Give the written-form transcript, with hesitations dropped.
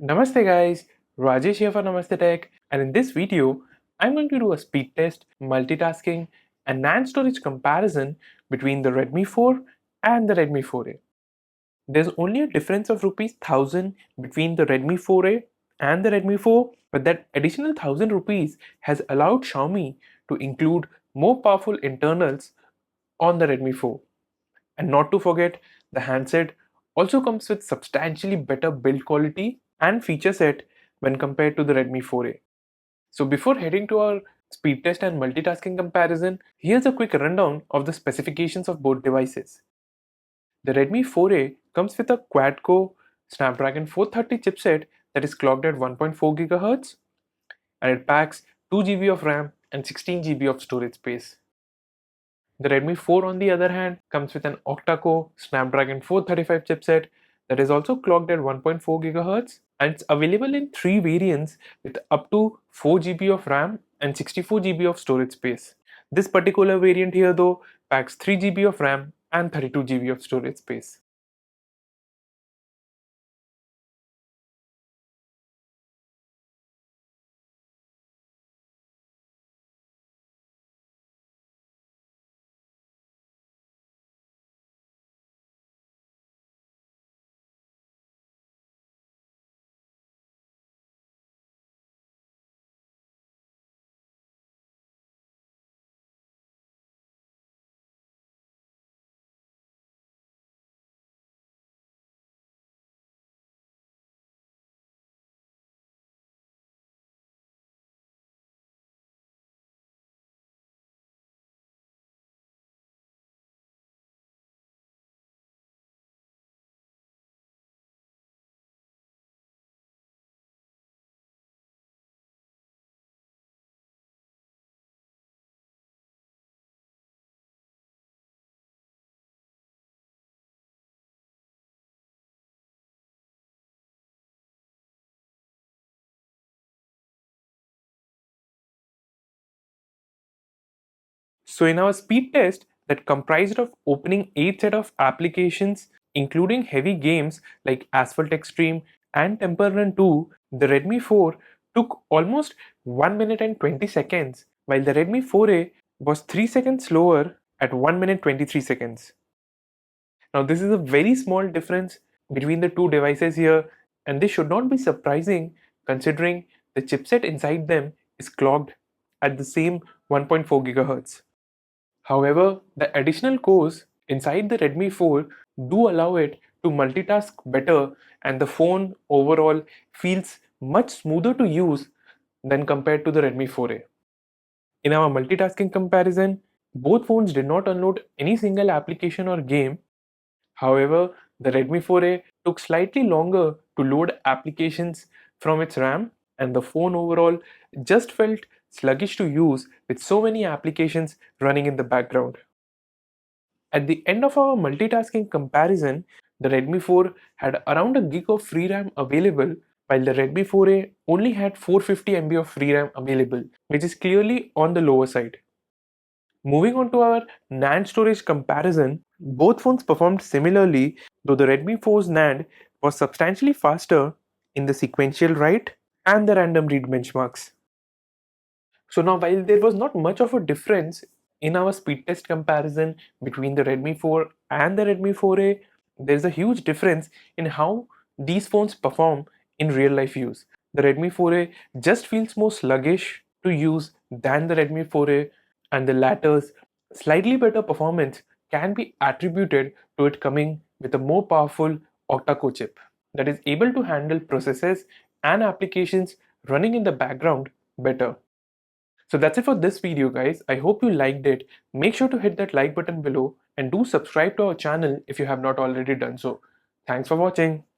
Namaste guys, Rajesh here for Namaste Tech, and in this video, I'm going to do a speed test, multitasking, and NAND storage comparison between the Redmi 4 and the Redmi 4A. There's only a difference of rupees 1000 between the Redmi 4A and the Redmi 4, but that additional 1000 rupees has allowed Xiaomi to include more powerful internals on the Redmi 4. And not to forget, the handset also comes with substantially better build quality and feature set when compared to the Redmi 4A. So before heading to our speed test and multitasking comparison, here's a quick rundown of the specifications of both devices. The Redmi 4A comes with a quad-core Snapdragon 430 chipset that is clocked at 1.4 GHz, and it packs 2 GB of RAM and 16 GB of storage space. The Redmi 4 on the other hand comes with an octa-core Snapdragon 435 chipset that is also clocked at 1.4 GHz, and it's available in 3 variants with up to 4 GB of RAM and 64 GB of storage space. This particular variant here though packs 3 GB of RAM and 32 GB of storage space. So in our speed test that comprised of opening 8 set of applications including heavy games like Asphalt Extreme and Temple Run 2, the Redmi 4 took almost 1 minute and 20 seconds while the Redmi 4A was 3 seconds slower at 1 minute 23 seconds. Now this is a very small difference between the two devices here, and this should not be surprising considering the chipset inside them is clocked at the same 1.4 GHz. However, the additional cores inside the Redmi 4 do allow it to multitask better, and the phone overall feels much smoother to use than compared to the Redmi 4A. In our multitasking comparison, both phones did not unload any single application or game. However, the Redmi 4A took slightly longer to load applications from its RAM, and the phone overall just felt sluggish to use with so many applications running in the background. At the end of our multitasking comparison, the Redmi 4 had around a gig of free RAM available, while the Redmi 4A only had 450 MB of free RAM available, which is clearly on the lower side. Moving on to our NAND storage comparison, both phones performed similarly, though the Redmi 4's NAND was substantially faster in the sequential write and the random read benchmarks. So now while there was not much of a difference in our speed test comparison between the Redmi 4 and the Redmi 4A, there's a huge difference in how these phones perform in real life use. The Redmi 4A just feels more sluggish to use than the Redmi 4A, and the latter's slightly better performance can be attributed to it coming with a more powerful octa-core chip that is able to handle processes and applications running in the background better. So that's it for this video guys. I hope you liked it. Make sure to hit that like button below and do subscribe to our channel if you have not already done so. Thanks for watching.